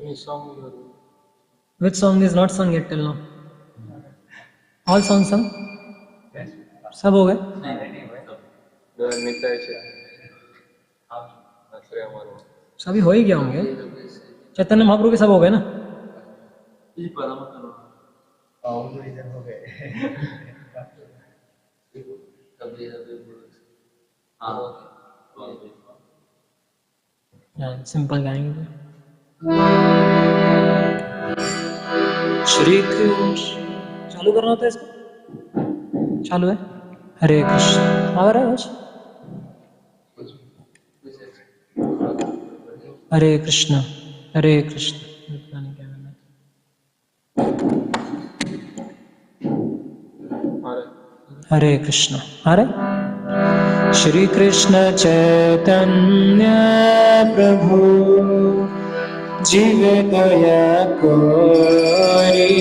Any song you are... Which song is not sung yet till now? All songs sung? सब हो गए? सभी हो ही गया होंगे। चैतन्य महाप्रभु के सब हो गए ना? सिंपल गाएंगे। श्री कृष्ण चालू करना होता है इसको? चालू है? हरे कृष्ण आ रहा है? हरे कृष्ण हरे कृष्ण। हरे कृष्ण। हरे श्री कृष्ण चैतन्य प्रभु जीव दया कोरी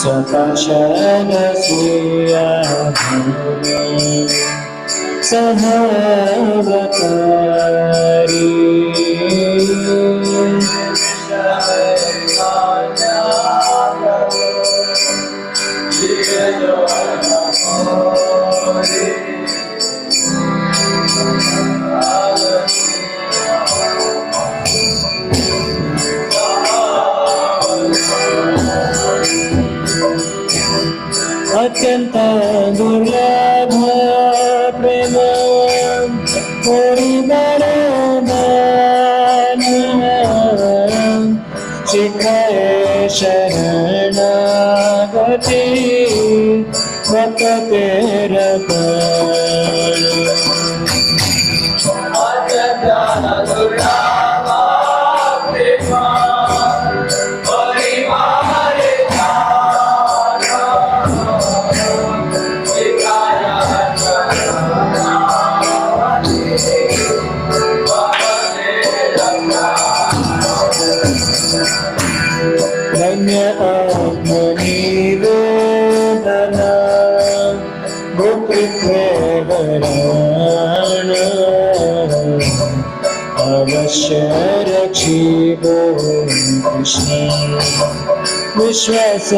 स्वपाशन सहवतारी अत्यंत दुर्लभ प्रेम परिवरदान शिखाए शरणागति भक्त तेरा अवश्य रक्षिबो कृष्ण विश्वास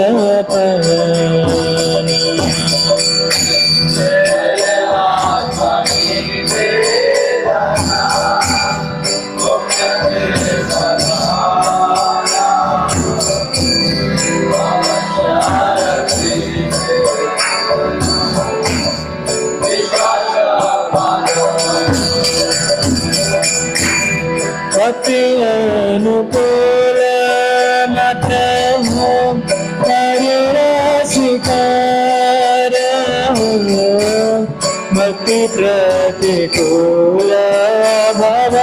अति अनुकूल मत हो शिकार हो भक्ति प्रतिकूल भव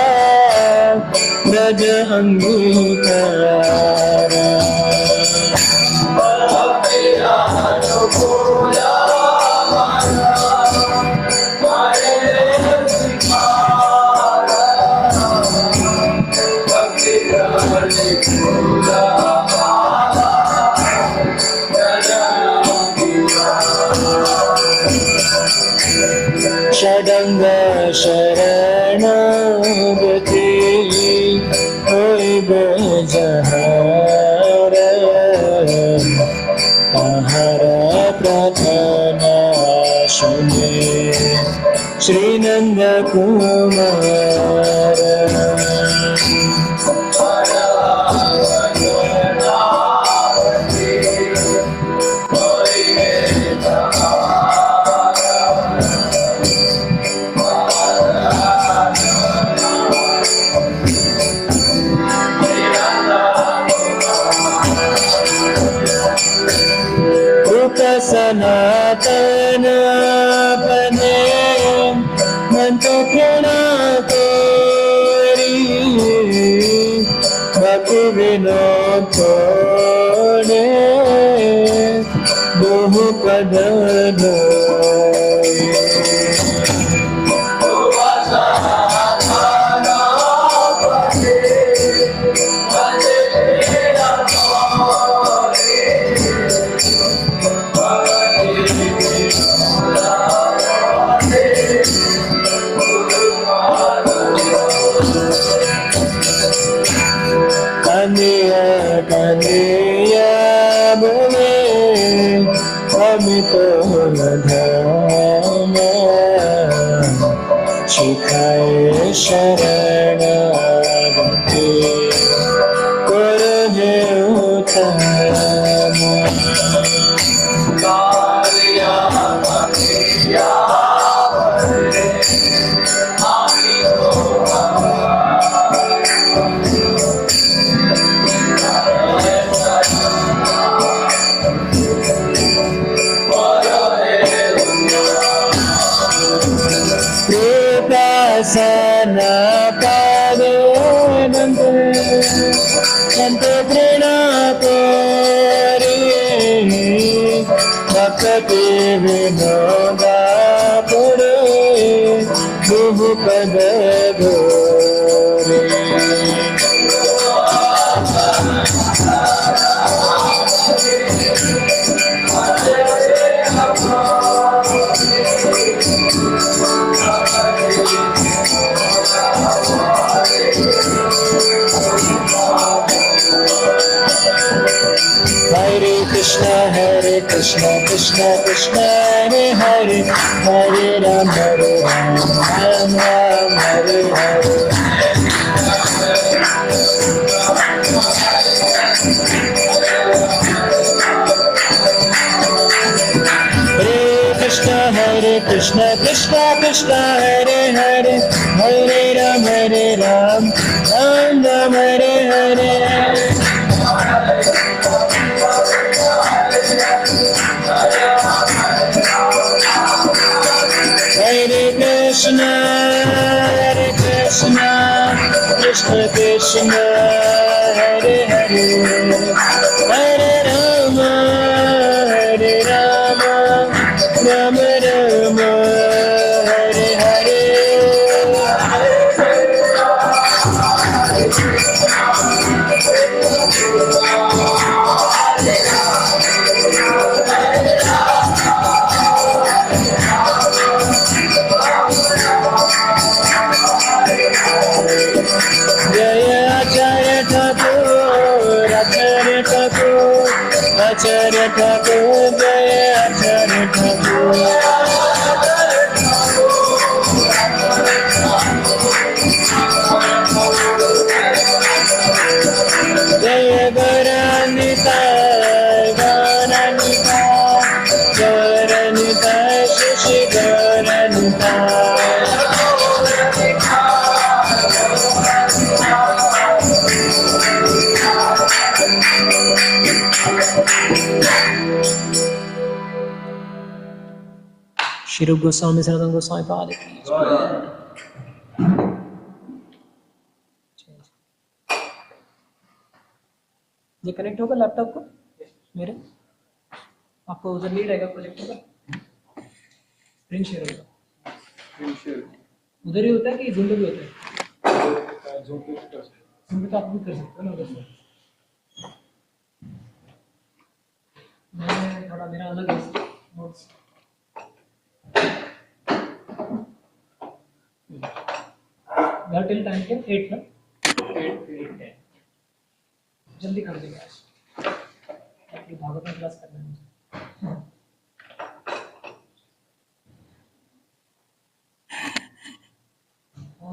ब्रज अंगीकार षडंग शरणागति होई बेजहार आहार प्रार्थना सुने श्री नंद कुमार सनातन बने मन तो प्रणा तेरी भक्ति विनोद छोड़े दोह पद কান্দিয়া কান্দিয়া বলে আমি তো ধাম শিখায় শরণাগতি করবে উত্তম কালিয়া কালিয়া sana pade bande sante prana kore bhakti vinoda pure duhu pad gore Hare Krishna Krishna Krishna Hare Hare Hare Ram Ram Ram Hare Hare Hare Krishna Krishna Krishna Hare Hare Hare Ram Ram Ram Hare Hare Hare Krishna Krishna Krishna Hare Hare Hare Rama Rama Rama Hare Hare Jaya Acharya Thakur Acharya Thakur Acharya Thakur Jaya Acharya Thakur Jaya Garanita Garanita Garanita Shishi Garanita Shri Rupa Goswami Sanatana Goswami Pad ki ये connect होगा laptop को मेरे आपको उधर नहीं रहेगा projector का screen share होगा उधर ही होता है कि जूम पे भी होता है जूम पे तो आप भी कर सकते हो ना उधर से मैं थोड़ा मेरा अलग है नोट्स टिल टाइम के 8 ना 8 जल्दी कर देंगे आज भागवत क्लास करना है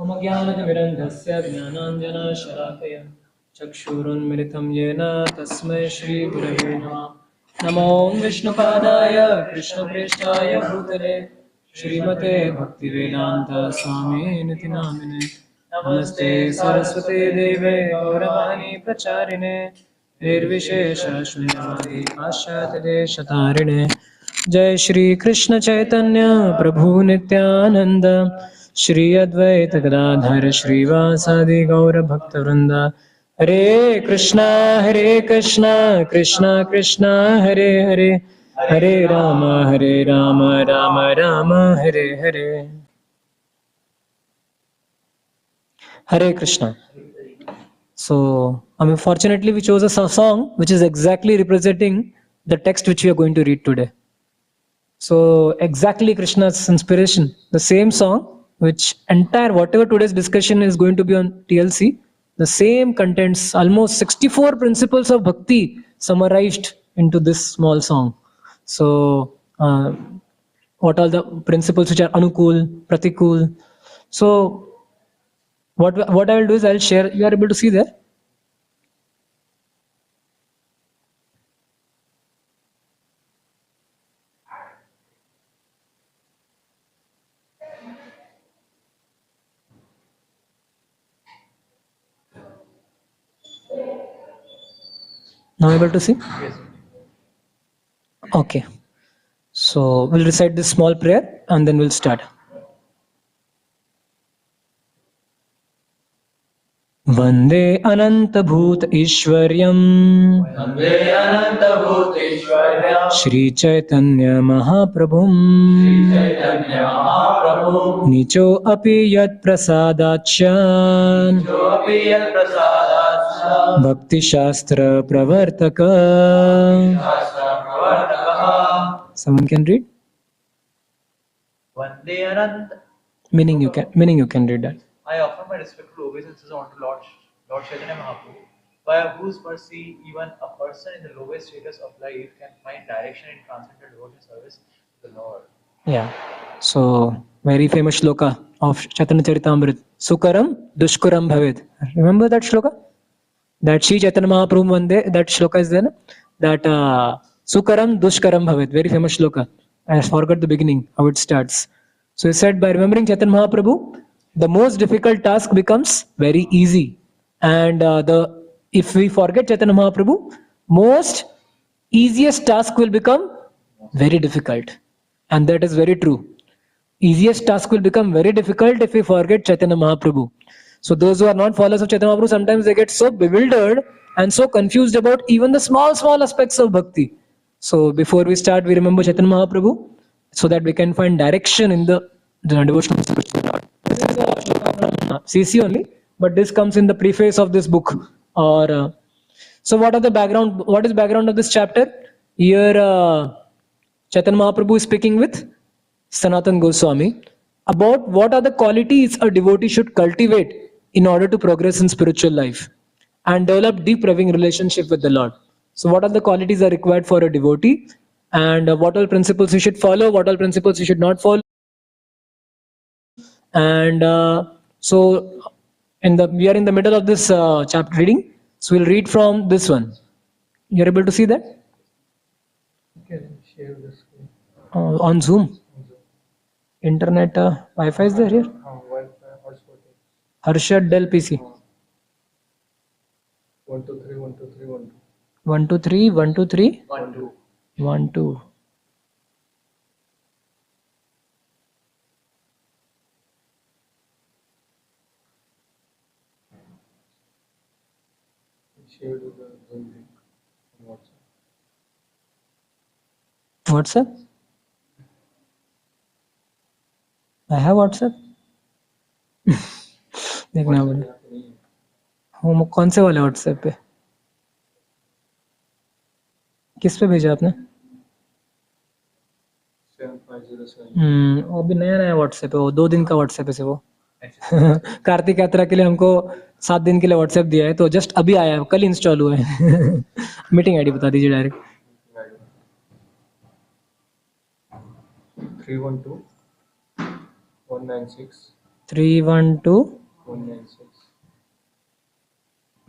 ओम ज्ञानतिमिरन्धस्य ज्ञानाञ्जनशलाकया चक्षुरुन्मिलितं येन तस्मै श्रीगुरवे नमः नमो विष्णुपादाय कृष्णप्रेष्ठाय भूतले श्रीमते भक्तिवेदान्त स्वामिनिति नामिने नमस्ते सरस्वते देवे गौरवाणी प्रचारिणे निर्विशेष शून्यवादी पाश्चात्यदेशतारिणे जय श्री कृष्ण चैतन्य प्रभु नित्यानंद श्री अद्वैत गदाधर श्रीवासादि गौर भक्तवृंद हरे Krishna Krishna Krishna Hare Hare Hare Ram Ram Ram Hare Hare Hare Krishna. So, fortunately we chose a song which is exactly representing the text which we are going to read today. So, exactly Krishna's inspiration, the same song which entire whatever today's discussion is going to be on TLC, the same contents, almost 64 principles of bhakti summarized into this small song. So, what are the principles which are anukul, pratikul? So, what I will do is I'll share. You are able to see there. Now able to see? Yes. Okay. So we'll recite this small prayer and then we'll start. वन्दे अनन्तभूत ईश्वर्यम् वन्दे अनन्तभूतेश्वर्यं श्रीचैतन्य महाप्रभुम् श्रीचैतन्यमहाप्रभुं निचो अपि यत्प्रसादाच्च योऽपि यत्प्रसादात् भक्तिशास्त्र प्रवर्तक. शास्त्रप्रवर्तकः Someone can read? वन्दे अनन्त Meaning you can read that. I offer my respectful obeisances unto Lord Chaitanya Mahaprabhu, by whose mercy even a person in the lowest status of life can find direction in transcendental devotion service to the Lord. Yeah. So very famous shloka of Chaitanya Charitamrita. Sukaram dushkuram bhavet. Remember that shloka? That Sri Chaitanya Mahaprabhu Vande, that shloka is there. Na? That Sukaram dushkaram bhavet. Very famous shloka. I forgot the beginning, how it starts. So he said, by remembering Chaitanya Mahaprabhu, the most difficult task becomes very easy. And if we forget Chaitanya Mahaprabhu, most easiest task will become very difficult. And that is very true. Easiest task will become very difficult if we forget Chaitanya Mahaprabhu. So those who are not followers of Chaitanya Mahaprabhu, sometimes they get so bewildered and so confused about even the small aspects of bhakti. So before we start, we remember Chaitanya Mahaprabhu so that we can find direction in the devotional service to the Lord. This is a shloka from CC only, but this comes in the preface of this book. Or so what are the background? What is background of this chapter? Here Chaitanya Mahaprabhu is speaking with Sanatan Goswami about what are the qualities a devotee should cultivate in order to progress in spiritual life and develop deep loving relationship with the Lord. So what are the qualities are required for a devotee, and what all principles he should follow, what all principles he should not follow. And so we are in the middle of this chapter reading. So we'll read from this one. You're able to see that? Can share the screen. On Zoom. Internet Wi-Fi is there here? Wi-Fi hotspot. Harshad Dell PC. 1 2 3 1 2 3 1 2. 1 2 3 1 2 3 1, 2. 1 2. Share the Zoom link on WhatsApp. WhatsApp? I have WhatsApp. देखना पड़ेगा। वो कौन से वाले WhatsApp पे? किस पे भेजा आपने? 7507. वो भी नया WhatsApp है, वो 2 दिन का WhatsApp है से वो। कार्तिक यात्रा के लिए हमको 7 दिन के लिए WhatsApp दिया है, तो जस्ट अभी आया है, कल इंस्टॉल हुआ है। मीटिंग आईडी बता दीजिए डायरेक्ट। 312 196 312 196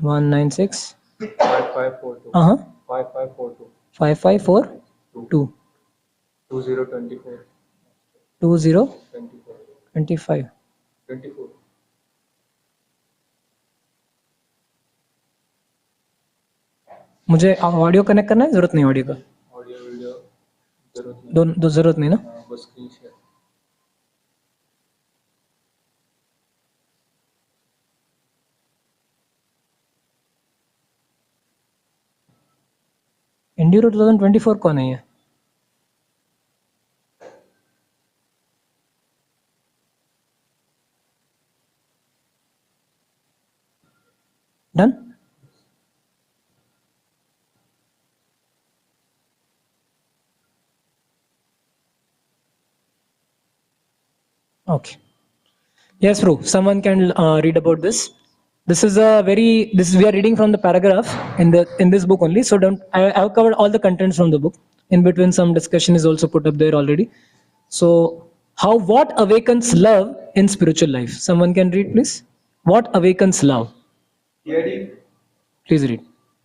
196 5542 uh-huh 5542 5542 2024 2025 24. मुझे ऑडियो कनेक्ट करना है, जरूरत नहीं ऑडियो का? ऑडियो वीडियो जरूरत नहीं। दो जरूरत नहीं ना? बस स्क्रीन शेयर। एंड्यूरो 2024 कौन है ये? Done? Okay. Yes, Ru. Someone can read about this. this is we are reading from the paragraph in this book only. So don't I have covered all the contents from the book. In between, some discussion is also put up there already. So what awakens love in spiritual life? Someone can read, please. What awakens love? Hearing. Please read.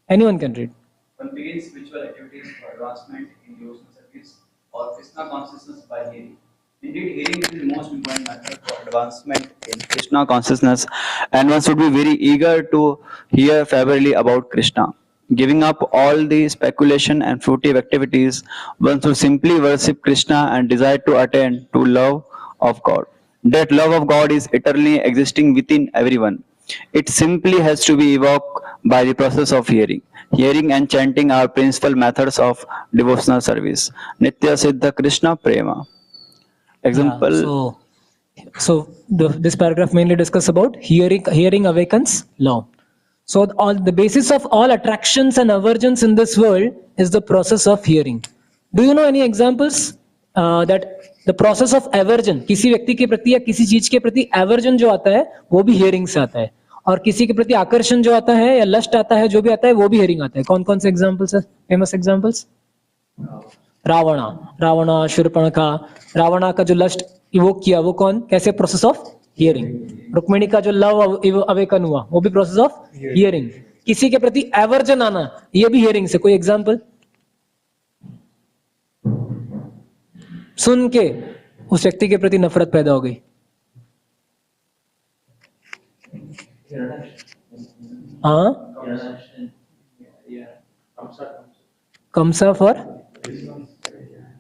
Anyone can read. One begins spiritual activities for advancement in devotional service or Krishna consciousness by hearing. Indeed, hearing is the most important method for advancement in Krishna consciousness, and one should be very eager to hear favorably about Krishna. Giving up all the speculation and fruitive activities, one should simply worship Krishna and desire to attain to love of God. That love of God is eternally existing within everyone. It simply has to be evoked by the process of hearing. Hearing and chanting are principal methods of devotional service. Nitya Siddha Krishna Prema. Example. This paragraph mainly discuss about hearing awakens love. So the basis of all attractions and aversions in this world is the process of hearing. Do you know any examples that the process of aversion, किसी व्यक्ति के प्रति या किसी चीज के प्रति aversion जो आता है वो भी hearing से आता है, और किसी के प्रति आकर्षण जो आता है या लस्ट आता है जो भी आता है वो भी hearing आता है. कौन कौन से एग्जांपल्स है? Famous examples. रावणा, शूर्पणखा. रावणा का जो लस्ट इवोक किया वो कौन, कैसे? Process of hearing. रुक्मिणी का जो लव अवेकन हुआ वो भी प्रोसेस ऑफ हियरिंग. किसी के प्रति एवर्जन आना ये भी हियरिंग से. कोई एग्जांपल? सुन के उस व्यक्ति के प्रति नफरत पैदा हो गई. हाँ, कमसा फॉर.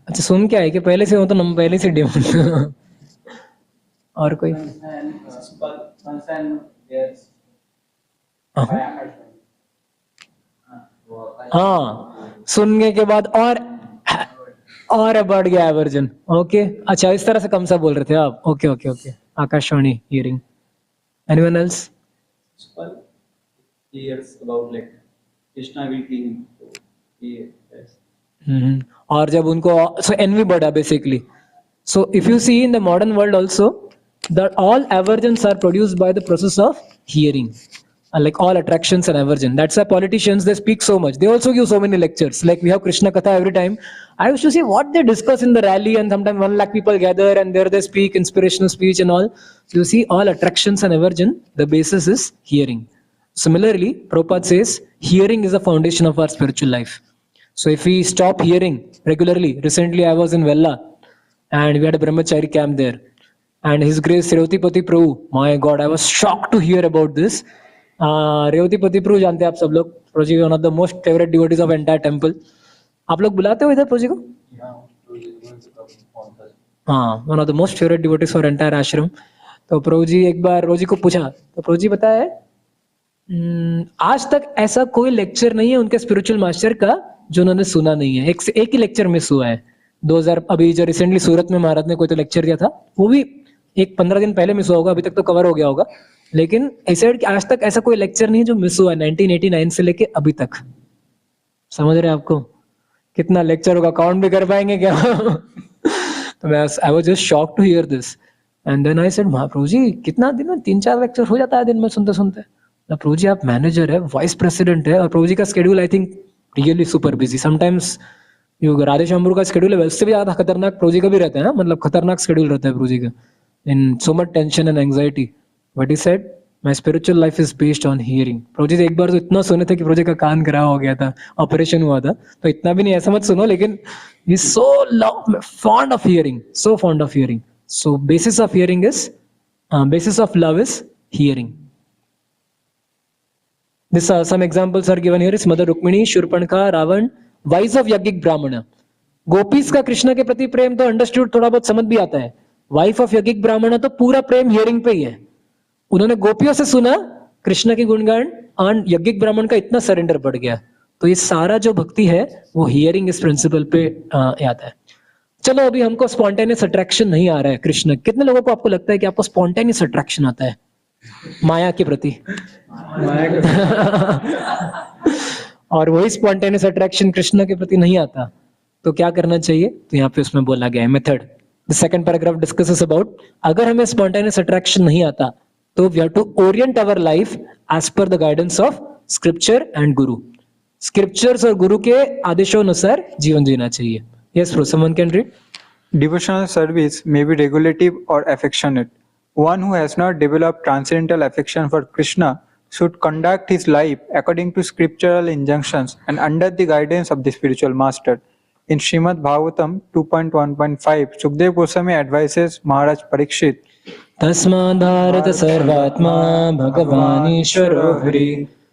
अच्छा, सुन क्या है कि पहले से हो तो पहले से डिमांड. और कोई? हाँ, सुनने के बाद और बढ़ गया एवर्जन. ओके, अच्छा, इस तरह से कमसा बोल रहे थे आप. Okay okay okay. Akashvani hearing. Anyone else? Hears about like Krishna will kill him. So he और जब उनको so envy बढ़ा basically. So if you see in the modern world also that all aversions are produced by the process of hearing. Like all attractions and aversion. That's why politicians, they speak so much. They also give so many lectures. Like we have Krishna Katha every time. I used to see what they discuss in the rally, and sometimes 1 lakh people gather and there they speak inspirational speech and all. So you see all attractions and aversion, the basis is hearing. Similarly, Prabhupada says hearing is the foundation of our spiritual life. So if we stop hearing regularly, recently I was in Vella and we had a Brahmachari camp there. And His Grace Revatipati Prabhu, my God, I was shocked to hear about this. रेवतीपति प्रभु जानते हैं आप सब लोग. प्रोजी one of the most favourite devotees of entire temple. आप लोग बुलाते हो इधर प्रोजी को? हाँ, one of the most favourite devotees for entire ashram. तो प्रभु जी एक बार रोजी को पूछा, तो प्रभु जी बताया आज तक ऐसा कोई लेक्चर नहीं है उनके स्पिरिचुअल मास्टर का जो उन्होंने सुना नहीं है. एक ही लेक्चर मिस हुआ है. 2000 अभी जो रिसेंटली सूरत में महाराज ने कोई तो लेक्चर दिया था, वो भी 15 दिन पहले मिस हुआ होगा. अभी तक तो कवर हो गया होगा. लेकिन ऐसे आज तक ऐसा कोई लेक्चर नहीं जो मिस हुआ 1989 से लेके अभी तक. समझ रहे हैं आपको कितना लेक्चर होगा? काउंट भी कर पाएंगे क्या? तो मैं I was just shocked to hear this. And then I said, Mahaprabhu ji कितना दिन में 3-4 लेक्चर हो जाता है दिन में सुनते सुनते. प्रभु जी आप मैनेजर है, वाइस प्रेसिडेंट है, और प्रभु जी का schedule I think really super busy. Sometimes Radhe Shyampur का शेड्यूल है उससे भी ज्यादा खतरनाक प्रभु जी का भी रहता है ना. मतलब खतरनाक शेड्यूल रहता है प्रभु जी का. In so much tension and anxiety. But he said, my spiritual life is based on hearing. प्रभु जी एक बार तो इतना सुने थे कि प्रभु जी का कान खराब हो गया था, ऑपरेशन हुआ था. तो इतना भी नहीं, ऐसा मत सुनो. लेकिन he is so fond of hearing, so fond of hearing. So basis of hearing is, basis of love is hearing. This some examples are given here. Is Mother Rukmini, Shurpanka, Ravan, wives of Yajnik Brahmana. Gopis का कृष्ण के प्रति प्रेम तो understood, थोड़ा बहुत समझ भी आता है. वाइफ ऑफ यज्ञिक ब्राह्मण तो पूरा प्रेम हियरिंग पे ही है. उन्होंने गोपियों से सुना कृष्ण की गुणगान, और यज्ञिक ब्राह्मण का इतना सरेंडर बढ़ गया. तो ये सारा जो भक्ति है वो हियरिंग इस प्रिंसिपल पे आता है. चलो अभी हमको स्पॉन्टेनियस अट्रैक्शन नहीं आ रहा है कृष्ण. कितने लोगों को आपको लगता है कि आपको स्पॉन्टेनियस अट्रैक्शन आता है माया के प्रति? और वही स्पॉन्टेनियस अट्रैक्शन कृष्ण के प्रति नहीं आता, तो क्या करना चाहिए? तो यहाँ पे उसमें बोला गया है method. The second paragraph discusses about, अगर हमें स्पॉन्टेनियस अट्रैक्शन नहीं आता तो we have to orient our life as per the guidance of scripture and guru. Scriptures और गुरु के आदेशों अनुसार जीवन जीना चाहिए. Yes bro, someone can read. Devotional service may be regulative or affectionate. One who has not developed transcendental affection for Krishna should conduct his life according to scriptural injunctions and under the guidance of the spiritual master. In Srimad Bhagavatam 2.1.5, Sukdev Goswami advises Maharaj Parikshit, तस्माद् भारत सर्वात्मा भगवानीश्वरो हरि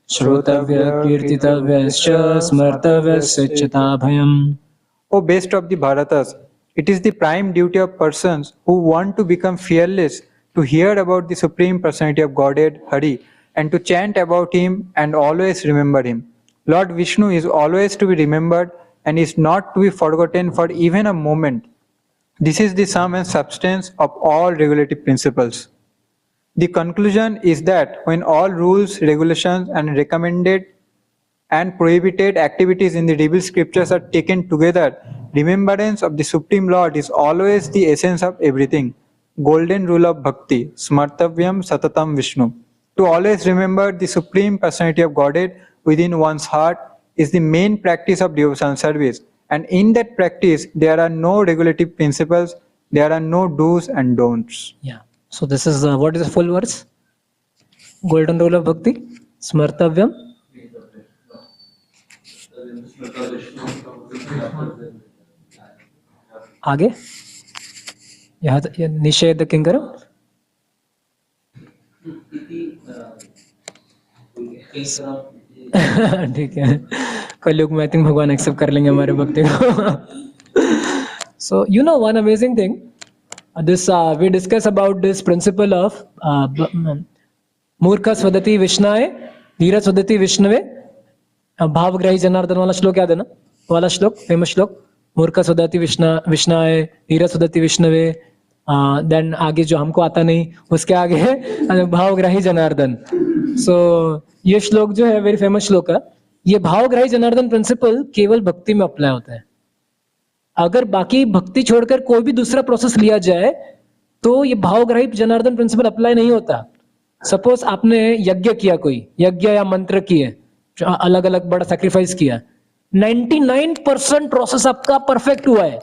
श्रोतव्य कीर्तितव्यश्च स्मर्तव्यस्य च भयम्. O best of the Bharatas, it is the prime duty of persons who want to become fearless to hear about the Supreme Personality of Godhead, Hari, and to chant about Him and always remember Him. Lord Vishnu is always to be remembered and is not to be forgotten for even a moment. This is the sum and substance of all regulative principles. The conclusion is that when all rules, regulations, and recommended and prohibited activities in the revealed scriptures are taken together, remembrance of the Supreme Lord is always the essence of everything. Golden rule of bhakti, smartavyam satatam Vishnu. To always remember the Supreme Personality of Godhead within one's heart is the main practice of devotional service. And in that practice, there are no regulative principles, there are no do's and don'ts. Yeah. So this is what is the full verse? Golden rule of bhakti, smartavyam. आगे यहाँ निषेध किंकरम. ठीक है, कलयुग में I think भगवान accept कर लेंगे हमारे भक्ति को. So you know one amazing thing, this we discuss about this principle of मूर्ख स्वदति विष्णाय धीरज स्वदति विष्णवे. भावग्राही जनार्दन वाला श्लोक याद है ना, वाला श्लोक, फेमस श्लोक, मूर्ख स्वदति विष्णाय धीरज स्वदति विष्णवे. देन आगे जो हमको आता नहीं उसके आगे है भावग्राही जनार्दन. सो ये श्लोक जो है वेरी फेमस श्लोक है. ये भावग्राही जनार्दन प्रिंसिपल केवल भक्ति में अप्लाई होता है. अगर बाकी भक्ति छोड़कर कोई भी दूसरा प्रोसेस लिया जाए तो ये भावग्राही जनार्दन प्रिंसिपल अप्लाई नहीं होता. सपोज आपने यज्ञ किया, कोई यज्ञ या मंत्र किए, अलग अलग बड़ा सैक्रिफाइस किया, 99% प्रोसेस आपका परफेक्ट हुआ है,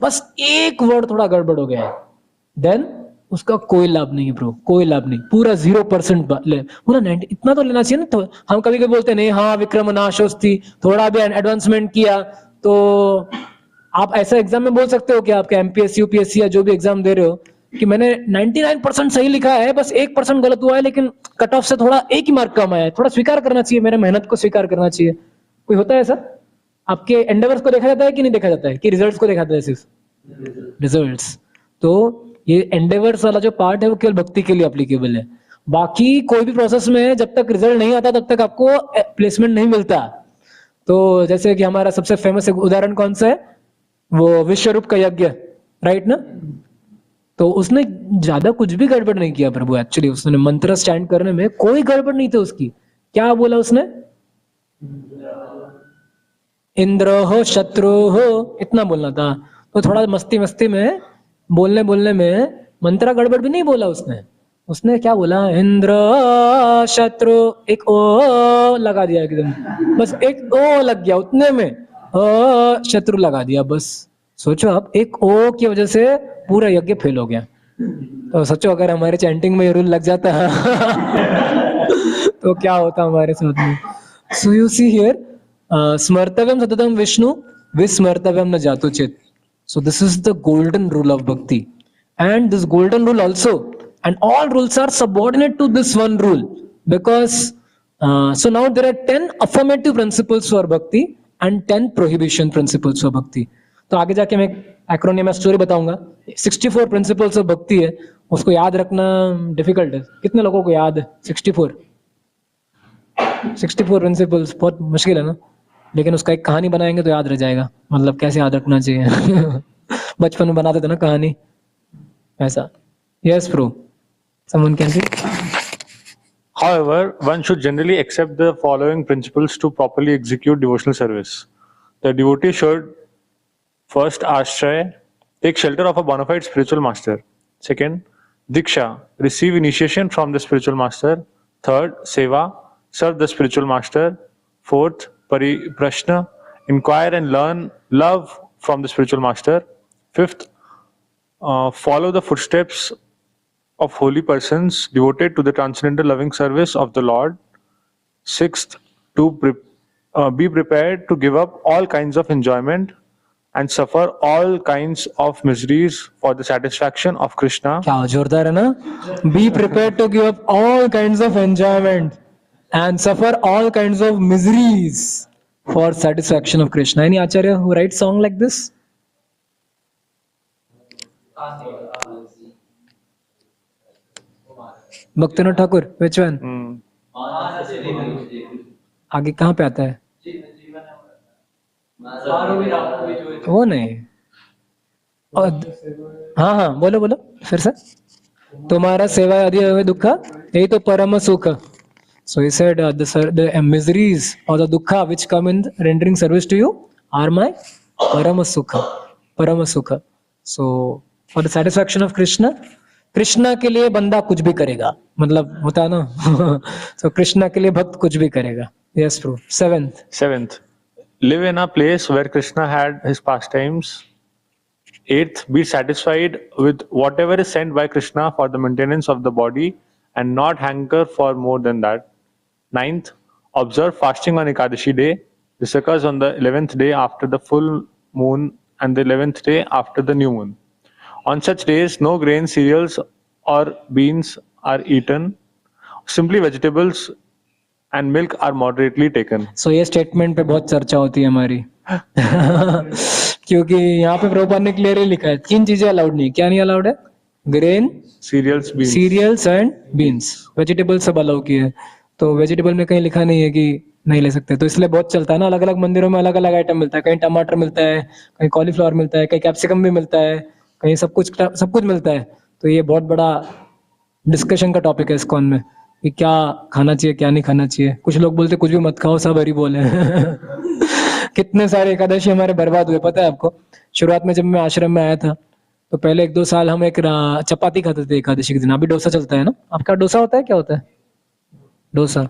बस एक वर्ड थोड़ा गड़बड़ हो गया है, देन उसका कोई लाभ नहीं है ब्रो, कोई लाभ नहीं. पूरा 0% पूरा 90 इतना तो लेना चाहिए ना. तो हम कभी कभी बोलते नहीं, हाँ विक्रम नाशोस्ति, थोड़ा भी एडवांसमेंट किया तो आप ऐसा एग्जाम में बोल सकते हो कि आपके एमपीएससी यूपीएससी या जो भी एग्जाम दे रहे हो कि मैंने 99% सही लिखा है, बस 1% गलत हुआ है, लेकिन कट ऑफ से थोड़ा एक ही मार्क कम आया है. थोड़ा स्वीकार करना चाहिए, मेरे मेहनत को स्वीकार करना चाहिए. कोई होता है ऐसा? आपके एंडेवर्स को देखा जाता है कि नहीं देखा जाता है, कि रिजल्ट्स को देखा जाता है? सिर्फ रिजल्ट्स. तो ये एंडेवर्स वाला जो पार्ट है वो केवल भक्ति के लिए एप्लीकेबल है. बाकी कोई भी प्रोसेस में जब तक रिजल्ट नहीं आता तब तक आपको प्लेसमेंट नहीं मिलता. तो जैसे कि हमारा सबसे फेमस उदाहरण कौन सा है, वो विश्वरूप का यज्ञ, राइट ना. तो उसने ज्यादा कुछ भी गड़बड़ नहीं किया प्रभु. एक्चुअली उसने मंत्र स्टैंड करने में कोई गड़बड़ नहीं थी उसकी. क्या बोला उसने? इंद्र हो शत्रु हो, इतना बोलना था. तो थोड़ा मस्ती मस्ती में बोलने में मंत्र गड़बड़ भी नहीं बोला उसने. उसने क्या बोला? इंद्र शत्रु, एक ओ लगा दिया एकदम, बस एक ओ लग गया उतने में, शत्रु लगा दिया बस. सोचो आप, एक ओ की वजह से पूरा यज्ञ फेल हो गया. तो सोचो अगर हमारे चैंटिंग में ये रूल लग जाता तो क्या होता हमारे साथ में. सो यू सी हियर, स्मर्तव्यम सततम विष्णु विस्मर्तव्यम न जातु चित. So this is the golden rule of bhakti, and this golden rule also, and all rules are subordinate to this one rule, because so now there are 10 affirmative principles for bhakti and 10 prohibition principles for bhakti. तो आगे जाके मैं acromion में story बताऊंगा. 64 principles of भक्ति है, उसको याद रखना डिफिकल्ट है. कितने लोगों को याद है 64 प्रिंसिपल्स? बहुत मुश्किल है ना. लेकिन उसका एक कहानी बनाएंगे तो याद रह जाएगा, मतलब कैसे याद रखना चाहिए. बचपन में बनाते थे ना कहानी, ऐसा. Yes bro, someone can say. However, one should generally accept the following principles to properly execute devotional service. The devotee should first ashray, take shelter of a bona fide spiritual master. Second, Diksha, receive initiation from the spiritual master. Third, Seva, serve the spiritual master. Fourth, Prashna, inquire and learn love from the spiritual master. Fifth, follow the footsteps of holy persons devoted to the transcendental loving service of the Lord. Sixth, be prepared to give up all kinds of enjoyment and suffer all kinds of miseries for the satisfaction of Krishna. क्या जोरदार है ना? Be prepared to give up all kinds of enjoyment and suffer all kinds of miseries for satisfaction of Krishna. Any acharya who writes song like this? Bhaktivinoda Thakur, which one? आगे कहाँ पे आता है? वो नहीं। और हाँ हाँ बोलो बोलो फिर से। तुम्हारा सेवा आदि हुए दुख यही तो परम सुख. So he said the miseries or the dukkha which come in rendering service to you are my parama sukha. Parama sukha. So for the satisfaction of Krishna, Krishna के लिए बंदा कुछ भी करेगा, मतलब होता है ना. So कृष्णा के लिए भक्त कुछ भी करेगा. Yes, bro. Seventh, live in a place where Krishna had his pastimes. Eighth, be satisfied with whatever is sent by Krishna for the maintenance of the body and not hanker for more than that. Ninth, observe fasting on Ekadashi day. This occurs on the 11th day after the full moon and the 11th day after the new moon. On such days, no grain, cereals or beans are eaten. Simply vegetables and milk are moderately taken. So ये statement पे बहुत चर्चा होती है हमारी. क्योंकि यहाँ पे प्रभुपाद ने क्लियरली लिखा है 3 चीजें अलाउड नहीं. क्या नहीं अलाउड है? Grain, cereals and beans. Vegetable सब अलाउ किए हैं. तो वेजिटेबल में कहीं लिखा नहीं है कि नहीं ले सकते. तो इसलिए बहुत चलता है ना, अलग अलग मंदिरों में अलग अलग आइटम मिलता है. कहीं टमाटर मिलता है, कहीं कॉलीफ्लावर मिलता है, कहीं कैप्सिकम भी मिलता है, कहीं सब कुछ मिलता है. तो ये बहुत बड़ा डिस्कशन का टॉपिक है इस्कॉन में कि क्या खाना चाहिए क्या नहीं खाना चाहिए. कुछ लोग बोलते कुछ भी मत खाओ, सब हरी बोल है. कितने सारे एकादशी हमारे बर्बाद हुए पता है आपको. शुरुआत में जब मैं आश्रम में आया था तो पहले 1-2 साल हम एक चपाती खाते थे एकादशी के दिन. अभी डोसा चलता है ना. आपका डोसा होता है, क्या होता है? डोसा.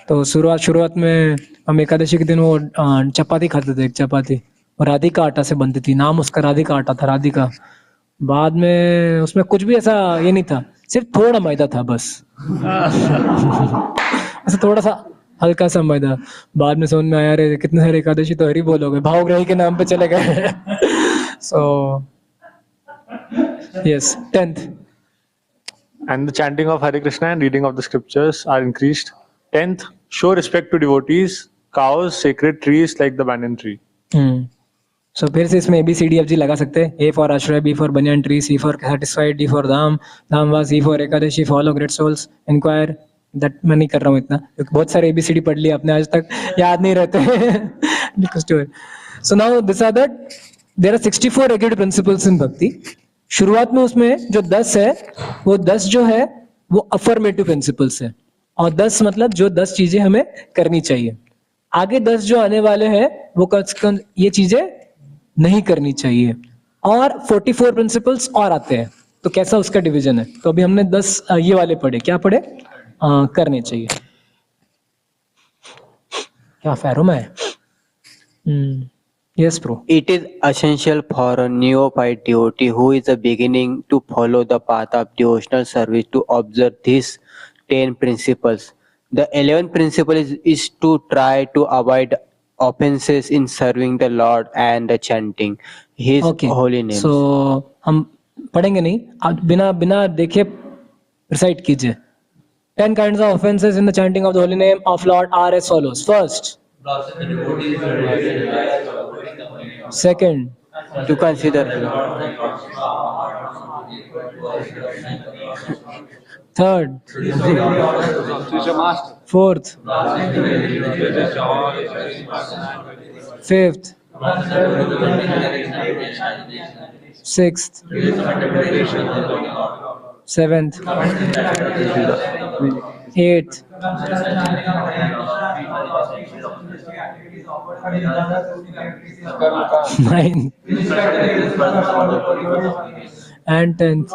तो शुरुआत में हम एकादशी के दिन वो चपाती खाते थे. एक चपाती और राधिका आटा से बनती थी. नाम उसका राधिका आटा था, राधिका. बाद में उसमें कुछ भी ऐसा ये नहीं था, सिर्फ थोड़ा मैदा था बस. ऐसा थोड़ा सा हल्का सा मैदा. बाद में समझ में आया रे कितने सारे एकादशी तो हरी बोल हो गए, भावग्राही के नाम पे चले गए. So yes. 10th, and the chanting of Hare Krishna and reading of the scriptures are increased. 10th, show respect to devotees, cows, sacred trees like the banyan tree. So फिर से इसमें ABCDFG लगा सकते हैं. A for ashraya, B for banyan tree, C for satisfied, D for dham, dhamvas, E for Ekadashi, follow great souls, inquire. That मैं नहीं कर रहा हूँ इतना क्योंकि बहुत सारे ABCD पढ़ लिया आपने, आज तक याद नहीं रहते. So now this are that there are 64 regular principles in bhakti. शुरुआत में उसमें जो 10 है वो 10 जो है वो अफर्मेटिव प्रिंसिपल्स है. और 10 मतलब जो 10 चीजें हमें करनी चाहिए. आगे 10 जो आने वाले हैं वो ये चीजें नहीं करनी चाहिए. और 44 प्रिंसिपल्स और आते हैं. तो कैसा उसका डिवीजन है? तो अभी हमने 10 ये वाले पढ़े. क्या पढ़े? करने चाहिए. क्या फैरो में है? Yes, bro. It is essential for a neophyte devotee who is beginning to follow the path of devotional service to observe these 10 principles. The 11th principle is to try to avoid offenses in serving the Lord and chanting His holy names. So हम पढ़ेंगे नहीं, आप बिना देखे recite कीजिए. 10 kinds of offenses in the chanting of the holy name of Lord are as follows. First, second, To consider third, fourth, fifth, sixth, seventh, eighth, ninth, and 10th.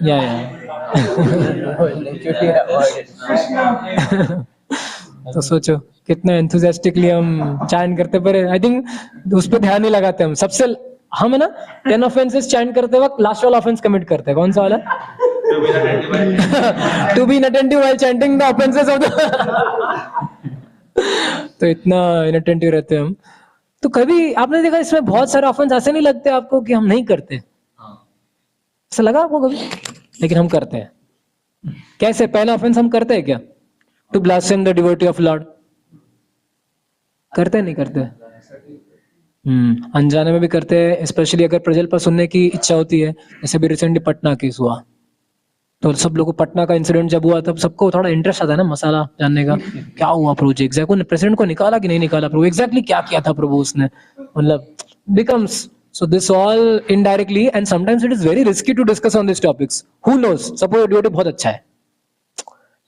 Yeah. तो सोचो कितना एंथुजियास्टिकली हम chant करते, पर I think उस पर ध्यान नहीं लगाते हम सबसे। हम है ना 10 ऑफेंसेस चैंट करते वक्त लास्ट वाला ऑफेंस कमिट करते हैं, कौन सा वाला? To be inattentive while chanting the offences of the तो इतना इनअटेंटिव रहते हैं हम। तो कभी आपने देखा इसमें बहुत सारे ऑफेंस ऐसे नहीं लगते आपको कि हम नहीं करते? ऐसा लगा आपको कभी? लेकिन हम करते हैं। कैसे? पहला ऑफेंस हम करते हैं क्या? To blaspheme the devotee of Lord, करते नहीं करते? अनजाने में भी करते हैं, स्पेशली अगर प्रजल पर सुनने की इच्छा होती है। जैसे भी रिसेंटली पटना केस हुआ, तो सब लोगों को पटना का इंसिडेंट जब हुआ तब सबको थोड़ा इंटरेस्ट आता है ना मसाला जानने का, क्या हुआ प्रभु जी, एग्जैक्ट प्रेसिडेंट को निकाला कि नहीं निकाला प्रभु, एग्जैक्टली क्या किया था प्रभु उसने, मतलब becomes so this all indirectly, and sometimes it is very risky to discuss on these topics. Who knows, suppose duty बहुत अच्छा है,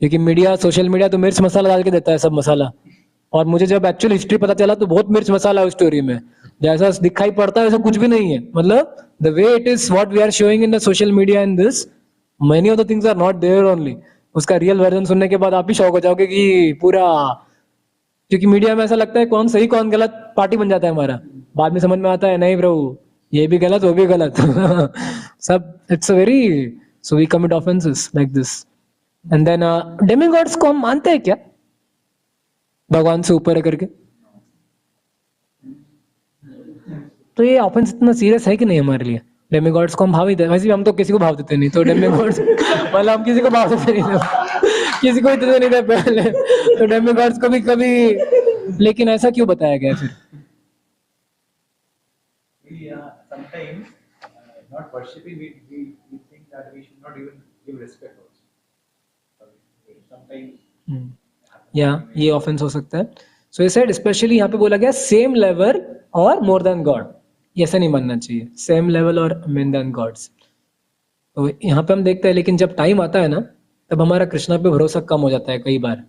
क्योंकि मीडिया, सोशल मीडिया तो मिर्च मसाला डाल के देता है सब मसाला, और मुझे जब एक्चुअल हिस्ट्री पता चला तो बहुत मिर्च मसाला है उस स्टोरी में, जैसा दिखाई पड़ता है वैसा कुछ भी नहीं है। मतलब the way it is, what we are showing in the social media and this, many of the things are not there only. उसका रियल वर्जन सुनने के बाद आप भी शौक हो जाओगे कि पूरा, क्योंकि मीडिया में ऐसा लगता है कौन सही कौन गलत पार्टी बन जाता है हमारा, बाद में समझ में आता है नहीं प्रभु ये भी गलत वो भी गलत सब, it's a very, so we commit offences like this. And then demigods को हम मानते हैं क्या भगवान से ऊपर है करके? तो ये ऑफेंस इतना सीरियस है कि नहीं हमारे लिए? डेमिगॉड्स को हम भाव ही देते, वैसे भी हम तो किसी को भाव देते नहीं, तो डेमिगॉड्स मतलब हम किसी को भाव देते नहीं थे, किसी को देते नहीं थे पहले, तो डेमिगॉड्स को भी कभी, लेकिन ऐसा क्यों बताया गया फिर? Sometimes not worshipping, we think that we should not even give respect also. Sometimes या ये ऑफेंस हो सकता है। सो ये सेड स्पेशली यहाँ पे बोला गया सेम लेवल और मोर देन गॉड, ऐसा नहीं मानना चाहिए, सेम लेवल और मोर देन गॉड्स। तो यहाँ पे हम देखते हैं, लेकिन जब टाइम आता है ना तब हमारा कृष्णा पे भरोसा कम हो जाता है कई बार,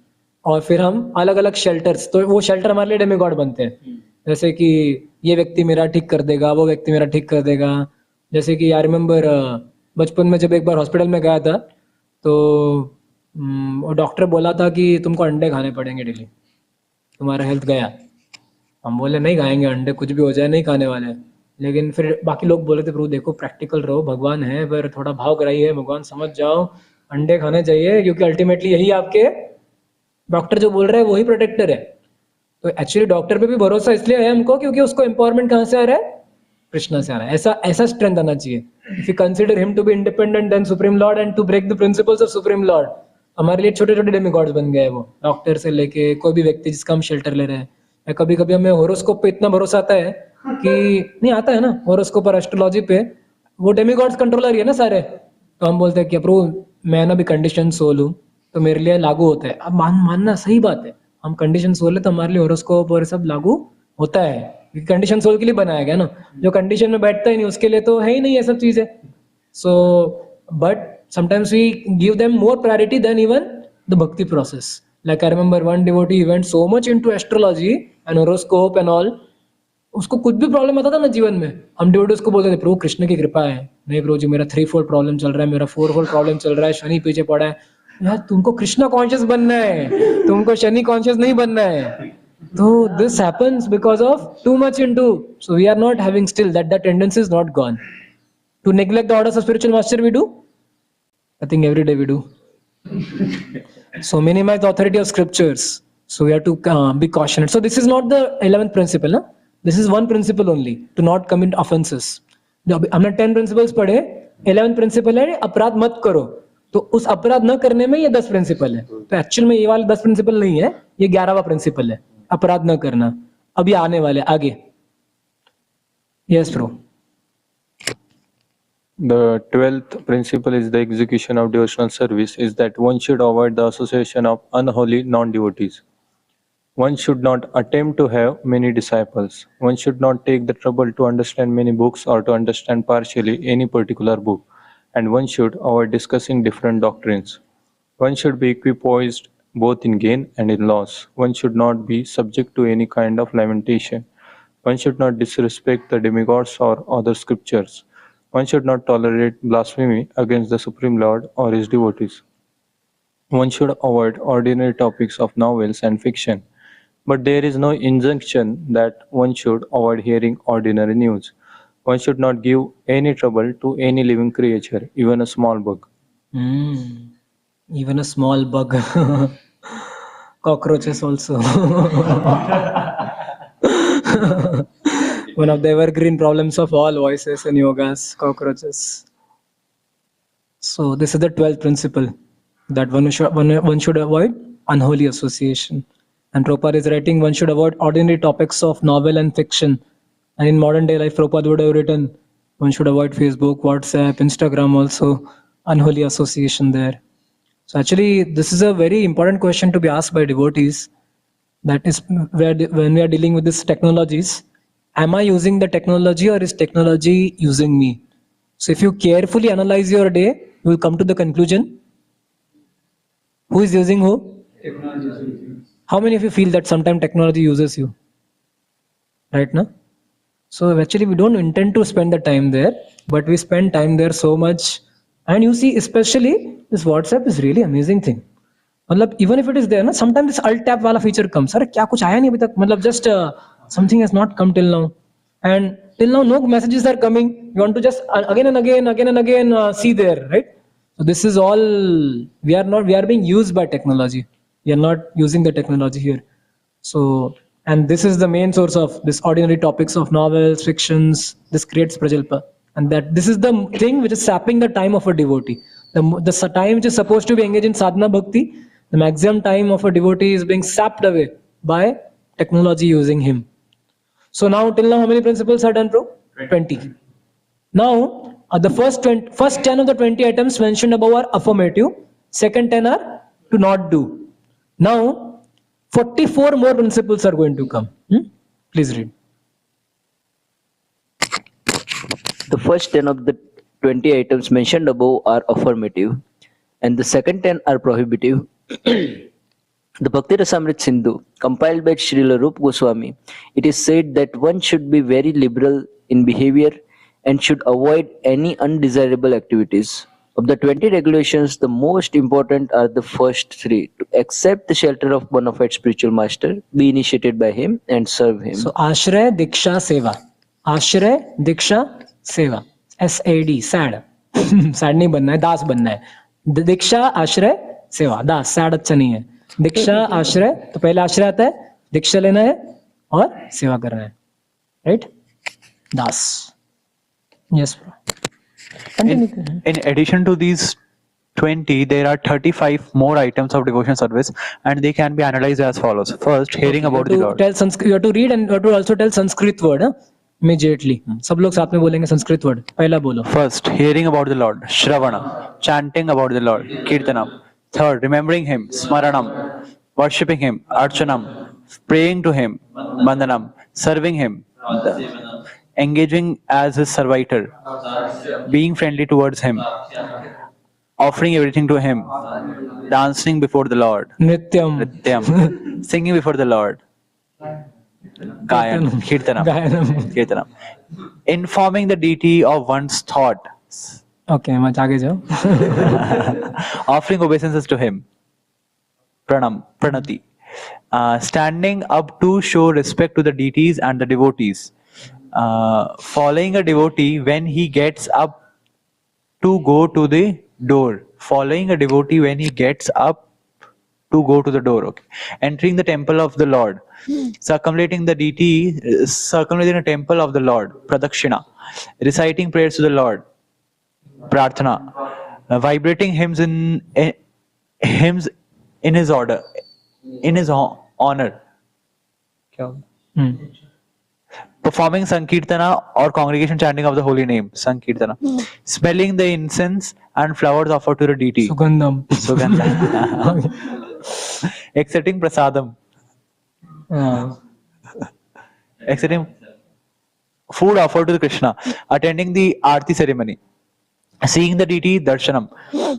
और फिर हम अलग अलग शेल्टर्स, तो वो शेल्टर हमारे लिए डेमिगॉड बनते हैं, जैसे कि ये व्यक्ति मेरा ठीक कर देगा, वो व्यक्ति मेरा ठीक कर देगा। जैसे कि आई रिमेम्बर बचपन में जब एक बार हॉस्पिटल में गया था, तो वो डॉक्टर बोला था कि तुमको अंडे खाने पड़ेंगे डेली, तुम्हारा हेल्थ गया। हम बोले नहीं खाएंगे अंडे, कुछ भी हो जाए नहीं खाने वाले। लेकिन फिर बाकी लोग बोले थे प्रभु देखो प्रैक्टिकल रहो, भगवान है पर थोड़ा भाव कराइए, भगवान समझ जाओ, अंडे खाने चाहिए, क्योंकि अल्टीमेटली यही आपके डॉक्टर जो बोल रहे हैं वही प्रोटेक्टर है। तो एक्चुअली डॉक्टर पे भी भरोसा इसलिए है हमको क्योंकि उसको एम्पावरमेंट कहाँ से आ रहा है? कृष्णा से आ रहा है। ऐसा स्ट्रेंथ आना चाहिए। If you consider him to be independent then supreme Lord and to break the principles of supreme Lord, हमारे लिए छोटे छोटे डेमिगॉड्स बन गए वो, डॉक्टर से लेके कोई भी व्यक्ति जिसका हम शेल्टर ले रहे हैं। या कभी कभी हमें होरोस्कोप पे इतना भरोसा आता है कि नहीं आता है ना, होरोस्कोप और एस्ट्रोलॉजी पे वो डेमिगॉड्स कंट्रोलर ही है ना सारे, तो हम बोलते हैं कि अप्रूव मैं ना भी कंडीशन सोल हूँ तो मेरे लिए लागू होता है। अब मानना सही बात है, हम कंडीशन सोल है तो हमारे लिए होरोस्कोप और सब लागू होता है, क्योंकि कंडीशन सोल के लिए बनाया गया ना, जो कंडीशन में बैठता ही नहीं उसके लिए तो है ही नहीं ये सब चीजें। So but sometimes we give them more priority than even the bhakti process. Like I remember one devotee, he went so much into astrology and horoscope and all, उसको कुछ भी प्रॉब्लम आता था ना जीवन में, हम डिवोटीज को बोलते थे प्रभु कृष्ण की कृपा है, नहीं प्रभु जी मेरा 3-4 प्रॉब्लम चल रहा है, मेरा 4-4 प्रॉब्लम चल रहा है, शनि पीछे पड़ा है। यार तुमको कृष्णा कॉन्शियस बनना है, तुमको शनि कॉन्शियस नहीं बनना है। तो this happens because of too much into, so we are not having still that tendency is not gone to neglect the orders of spiritual master. We do, I think every day we do. So minimize the authority of scriptures. So we have to be cautioned. So this is not the 11th principle. Na? This is one principle only, to not commit offenses. हमने 10 principles पढ़े, 11th principle है अपराध मत करो। तो उस अपराध न करने में ये 10 प्रिंसिपल है। तो एक्चुअल में ये वाले 10 प्रिंसिपल नहीं है, ये 11वां प्रिंसिपल है, अपराध न करना। अभी आने वाले आगे। Yes bro. The 12th principle is the execution of devotional service, is that one should avoid the association of unholy non-devotees. One should not attempt to have many disciples. One should not take the trouble to understand many books or to understand partially any particular book. and one should avoid discussing different doctrines. One should be equipoised both in gain and in loss. One should not be subject to any kind of lamentation. One should not disrespect the demigods or other scriptures. One should not tolerate blasphemy against the Supreme Lord or his devotees. One should avoid ordinary topics of novels and fiction. But there is no injunction that one should avoid hearing ordinary news. One should not give any trouble to any living creature, even a small bug. Even a small bug. Cockroaches also. One of the evergreen problems of all voices and yogas, cockroaches. So this is the 12th principle, that one should avoid unholy association. And Prabhupada is writing one should avoid ordinary topics of novel and fiction. And in modern day life, Prabhupada would have written one should avoid Facebook, WhatsApp, Instagram also, unholy association there. So actually, this is a very important question to be asked by devotees. That is, when we are dealing with these technologies, am I using the technology or is technology using me? So if you carefully analyze your day, you will come to the conclusion, who is using who? How many of you feel that sometimes technology uses you? Right now? So actually we don't intend to spend the time there, but we spend time there so much. And you see, especially this WhatsApp is really amazing thing. मतलब even if it is there, na, sometimes this alt tab वाला feature comes. अरे क्या कुछ आया नहीं अभी तक? मतलब just something has not come till now. And till now no messages are coming. You want to just again and again see there, right? So this is all, we are being used by technology. We are not using the technology here. So, and this is the main source of this ordinary topics of novels, fictions. This creates prajalpa. And that this is the thing which is sapping the time of a devotee. The time which is supposed to be engaged in sadhana bhakti, the maximum time of a devotee is being sapped away by technology using him. So now, till now, how many principles are done, bro? 20. Now, the first 10 of the 20 items mentioned above are affirmative. Second 10 are to not do. Now, 44 more principles are going to come. Please read. The first 10 of the 20 items mentioned above are affirmative, and the second 10 are prohibitive. The Bhakti Rasamrit Sindhu, compiled by Srila Rupa Goswami, it is said that one should be very liberal in behavior and should avoid any undesirable activities. Of the 20 regulations, the most important are the first 3: to accept the shelter of bona fide spiritual master, be initiated by him, and serve him. So, Ashray, Diksha, Seva. Ashray, Diksha, Seva. SAD, sad. sad नहीं बनना है, दास बनना है. दीक्षा, आश्रय, सेवा. दास, sad अच्छा नहीं है. दीक्षा, आश्रय, तो पहले आश्रय आता है, दीक्षा लेना है और सेवा करना है. Right? Das. Yes, bro. In addition to these 20, there are 35 more items of devotion service, and they can be analyzed as follows. First, hearing about the Lord. You have to read and you have to also tell Sanskrit word immediately. सब लोग साथ में बोलेंगे Sanskrit word. पहला बोलो. First, hearing about the Lord, Shravana, chanting about the Lord, Kirtanam. Third, remembering Him, Smaranam, worshipping Him, Archanam, praying to Him, Mandanam, serving Him, engaging as His servitor, being friendly towards Him, offering everything to Him, dancing before the Lord, Nityam. Nityam, singing before the Lord, Gayan, Kirtanam, Gayanam. Kirtanam, informing the deity of one's thought, Okay, much आगे जाओ. offering obeisances to Him, Pranam, Pranati, standing up to show respect to the deities and the devotees, following a devotee when he gets up to go to the door, following a devotee when he gets up to go to the door, okay, entering the temple of the Lord, circumambulating the deity, circumambulating the temple of the Lord, Pradakshina, reciting prayers to the Lord, Prarthana, vibrating hymns in his order, in his honor, performing Sankirtana or congregation chanting of the holy name, Sankirtana, smelling the incense and flowers offered to the deity, Sugandham. Sugandha, accepting prasadam, accepting food offered to the Krishna, attending the Aarti ceremony, seeing the deity darshanam,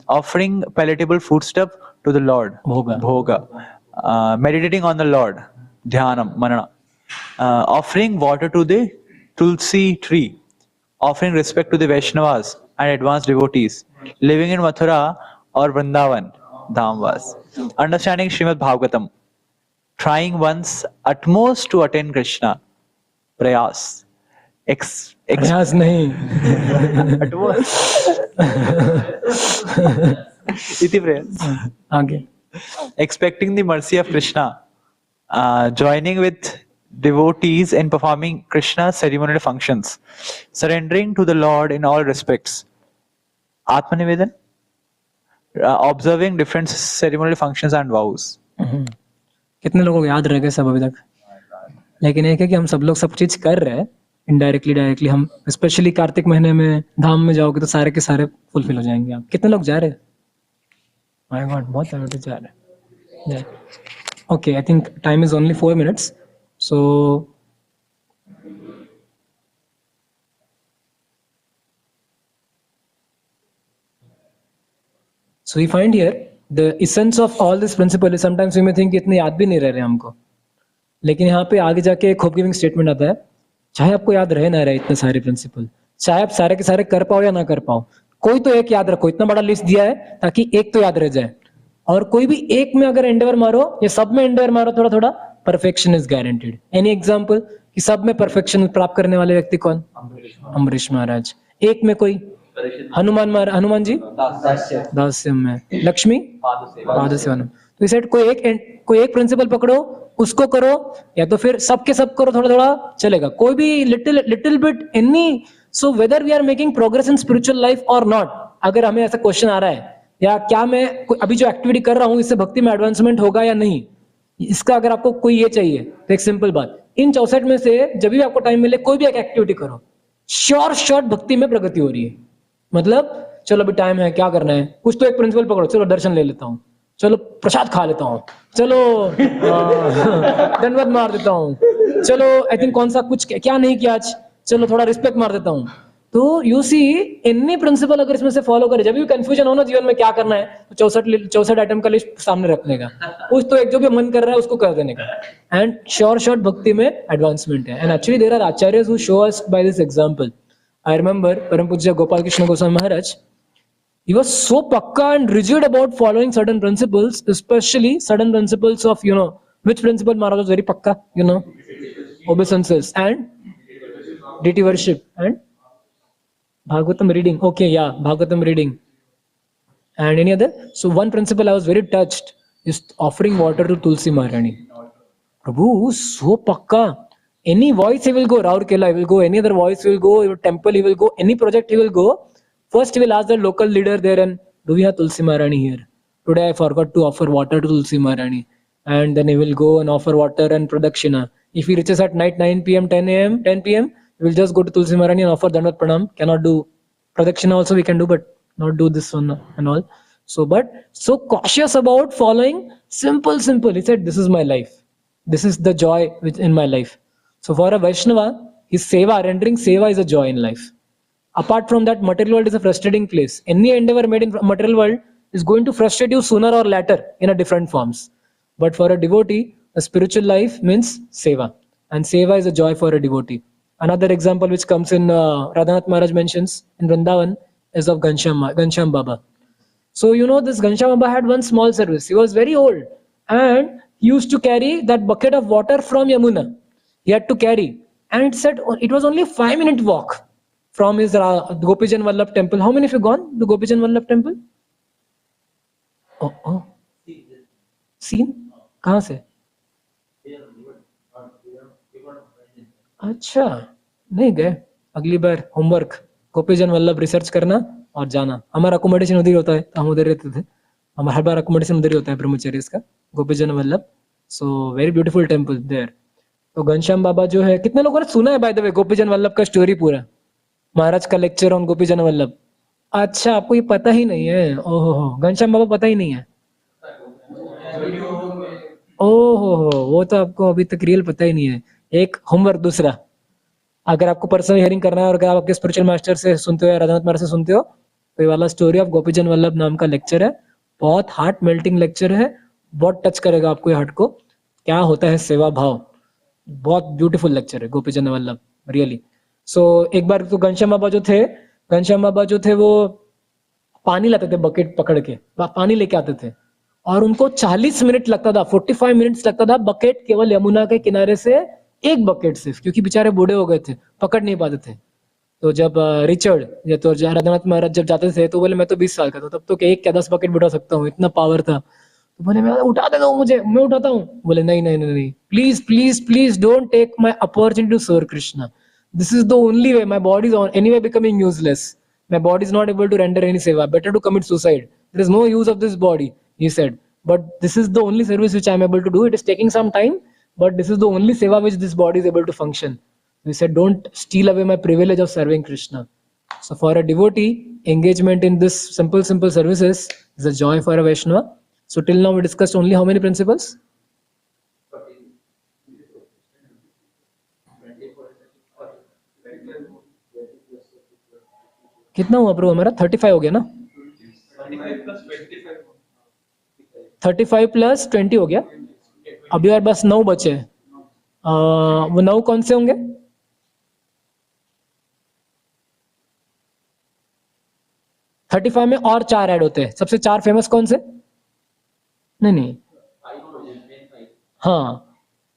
offering palatable foodstuff to the Lord bhoga, meditating on the Lord dhyanam manana, offering water to the tulsi tree, offering respect to the Vaishnavas and advanced devotees, living in Mathura or Vrindavan dhamvas, understanding Srimad Bhagavatam, trying one's utmost to attain Krishna, prayas, प्रयास नहीं iti prayas, आगे expecting the mercy of Krishna, joining with devotees in performing Krishna's ceremonial functions, surrendering to the Lord in all respects, Atmanivedan, observing different ceremonial functions and vows. कितने लोगों को याद रह गए सब अभी तक? लेकिन एक है कि हम सब लोग सब चीज कर रहे हैं इनडायरेक्टली डायरेक्टली. हम स्पेशली कार्तिक महीने में धाम में जाओगे तो सारे के सारे फुलफिल हो जाएंगे. आप कितने लोग जा रहे हैं? माय गॉड, बहुत सारे लोग जा रहे हैं. Okay, I think time is only 4 minutes. So So we find here the essence of all this principle is sometimes we may think इतने याद भी नहीं रह रहे हमको, लेकिन यहाँ पे आगे जाके एक होप गिविंग स्टेटमेंट आता है. चाहे आपको याद रहे ना रहे इतने सारे प्रिंसिपल, चाहे आप सारे के सारे कर पाओ या ना कर पाओ, कोई तो एक याद रखो. इतना बड़ा लिस्ट दिया है ताकि एक तो याद रह जाए, और कोई भी एक में अगर एंडेवर मारो या सब में एंडेवर मारो थोड़ा थोड़ा, perfection is guaranteed. Any example कि सब में परफेक्शन प्राप्त करने वाले व्यक्ति कौन? अम्बरीश महाराज. एक में कोई हनुमान जी दास्यम में, लक्ष्मी पाद सेवनम. तो इसे कोई एक प्रिंसिपल पकड़ो, उसको करो, या तो फिर सबके सब करो, थोड़ा थोड़ा चलेगा. कोई भी little bit any. So whether we are making progress in spiritual life और नॉट, अगर हमें ऐसा क्वेश्चन आ रहा है या क्या मैं अभी जो एक्टिविटी कर रहा हूं इससे भक्ति में एडवांसमेंट होगा या नहीं, इसका अगर आपको कोई ये चाहिए तो एक सिंपल बात, इन 64 में से जब भी आपको टाइम मिले कोई भी एक एक्टिविटी करो, श्योर भक्ति में प्रगति हो रही है. मतलब चलो अभी टाइम है, क्या करना है, कुछ तो एक प्रिंसिपल पकड़ो, चलो दर्शन ले लेता हूँ, चलो प्रसाद खा लेता हूँ, चलो दंडवत मार देता हूँ, चलो आई थिंक कौन सा कुछ क्या नहीं किया आज, चलो थोड़ा रिस्पेक्ट मार देता हूँ. तो यू सी एनी प्रिंसिपल अगर इसमें से फॉलो करे, जब भी कंफ्यूजन हो ना जीवन में क्या करना है, तो 64 आइटम का लिस्ट सामने रखने का, कुछ तो एक जो भी मन कर रहा है उसको कर देने का, एंड श्योर भक्ति में एडवांसमेंट है. And actually there are acharyas who show us by this example. I remember Param Pujya Gopal Krishna Goswami Maharaj, he was so pakka and rigid about following certain principles, especially certain principles of, which principle Maharaj was very pakka, obeisances and deity worship and Bhagavatam reading. Okay, yeah, Bhagavatam reading. And any other? So one principle I was very touched is offering water to Tulsi Maharani. Prabhu, so pakka. Any voice he will go, Raurkela he will go, any other voice he will go, temple he will go, any project he will go. First he will ask the local leader there, and do we have Tulsi Maharani here? Today I forgot to offer water to Tulsi Maharani. And then he will go and offer water and pradakshina. If he reaches at night 9 p.m., 10 p.m., he will just go to Tulsi Maharani and offer Dandavat Pranam. Cannot do pradakshina also we can do, but not do this one and all. So, but so cautious about following simple. He said, this is my life. This is the joy which in my life. So for a Vaishnava, his seva, rendering seva is a joy in life. Apart from that, material world is a frustrating place. Any endeavor made in material world is going to frustrate you sooner or later in a different forms. But for a devotee, a spiritual life means seva. And seva is a joy for a devotee. Another example which comes in Radhanath Maharaj mentions in Vrindavan is of Ghanshyam Baba. So this Ghanshyam Baba had one small service. He was very old and he used to carry that bucket of water from Yamuna. He had to carry, and it said it was only a 5-minute walk from his Gopijan Vallabh temple. How many of you gone to Gopijan Vallabh temple? Oh. Seen? कहाँ से? अच्छा, नहीं गए. अगली बार homework गोपीजन Vallabh research करना और जाना. हमारा अकोमोडेशन उधर होता है, हम उधर रहते थे. हमारा हर बार अकोमोडेशन उधर ही होता है ब्रह्मचर्य का, Gopijan Vallabh. So very beautiful temple there. तो घनश्याम बाबा जो है, कितने लोगों ने सुना है बाय द वे गोपीजन वल्लभ का स्टोरी पूरा, महाराज का लेक्चर ऑन गोपीजन वल्लभ? अच्छा, आपको ये पता ही नहीं है? ओहो, घनश्याम बाबा पता ही नहीं है? ओहो, वो तो आपको अभी तक रियल पता ही नहीं है. एक होमवर्क. दूसरा, अगर आपको पर्सनल हियरिंग करना है और अगर आप आपके स्पिरिचुअल मास्टर से सुनते हो या राधानाथ महाराज से सुनते हो, तो ये वाला स्टोरी ऑफ गोपीचंद वल्लभ नाम का लेक्चर है, बहुत हार्ट मेल्टिंग लेक्चर है, बहुत टच करेगा आपको ये हार्ट को, क्या होता है सेवा भाव। बहुत ब्यूटीफुल लेक्चर है गोपीचंद वल्लभ, रियली। सो एक बार तो घनश्याम बाबा जो थे वो पानी लाते थे बकेट पकड़ के, पानी लेके आते थे और उनको 40 मिनट लगता था, 45 मिनट्स लगता था बकेट केवल यमुना के किनारे से, एक बकेट सिर्फ, क्योंकि बेचारे बूढ़े हो गए थे, पकड़ नहीं पाते थे। तो जब रिचर्ड या तो रघुनाथ महाराज जब जाते थे तो बोले मैं तो 20 साल का था तब, तो एक क्या 10 बकेट उठा सकता हूँ, इतना पावर था। तो बोले मैं उठा देता हूँ, मुझे मैं उठाता हूँ। बोले नहीं नहीं नहीं नहीं, please please please don't take my opportunity to serve Krishna, this is the only way, my body is on any way becoming useless, my body is not able to render any seva, better to commit suicide, there is no use of this body, he said, but this is the only service which I am able to do, it is taking some time, but this is the only seva which this body is able to function. He said, don't steal away my privilege of serving Krishna. So for a devotee, engagement in this simple services is a joy for a Vaishnava. So till now we discussed only how many principles? कितना हुआ प्रभु हमारा? 35 हो गया ना? 35 plus 20 हो गया। अभी और बस 9 बचे। वो 9 कौन से होंगे? $35 में और 4 ऐड होते हैं। सबसे 4 फेमस कौन से? नहीं, हाँ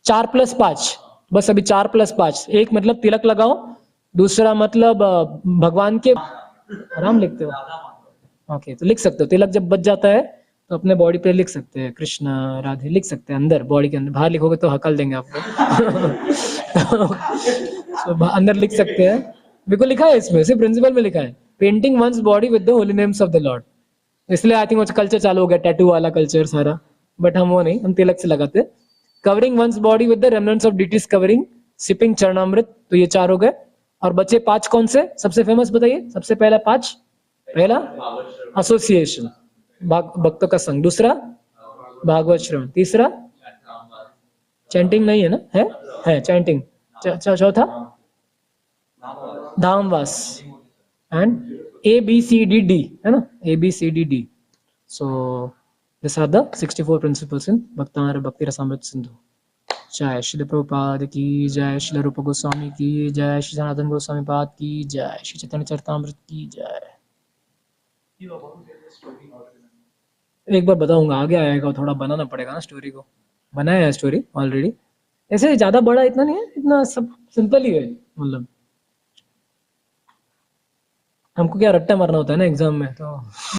4 प्लस 5, बस अभी 4 प्लस 5। एक मतलब तिलक लगाओ, दूसरा मतलब भगवान के राम लिखते हो, ओके तो लिख सकते हो। तिलक जब बच जाता है तो अपने बॉडी पे लिख सकते हैं कृष्णा राधे, लिख सकते हैं अंदर बॉडी के अंदर, बाहर लिखोगे तो हकल देंगे आपको। तो अंदर लिख सकते हैं, बिल्कुल लिखा है इसमें, सिर्फ प्रिंसिपल में लिखा है, painting once body with the holy names of the Lord. इसलिए आई थिंक वो कल्चर चालू हो गया, टैटू वाला कल्चर सारा, बट हम वो नहीं, हम तिलक से लगाते। Covering one's body with the remnants of deities covering, sipping charanamrit, तो ये 4 हो गए। और बचे 5 कौन से? सबसे फेमस बताइए, सबसे पहला 5, पहला एसोसिएशन भक्तों का संग, दूसरा भागवत श्रवण, तीसरा चैंटिंग नहीं है ना, है चैंटिंग, चौथा धामवास, एंड ABCDD है ना, ABCDD। So this are the 64 principles in bhakti Rasamrita Sindhu. जय श्री प्रभुपाद की जय, श्री रूप गोस्वामी की जय, श्री सनातन गोस्वामी पाद की जय, श्री चैतन्य चरितामृत की जय। एक बार बताऊंगा, आगे आएगा, थोड़ा बनाना पड़ेगा ना स्टोरी को, बनाया है स्टोरी ऑलरेडी, ऐसे ज्यादा बड़ा इतना नहीं है, इतना सब सिंपल ही है। मतलब हमको क्या रट्टा मारना होता है ना एग्जाम में, तो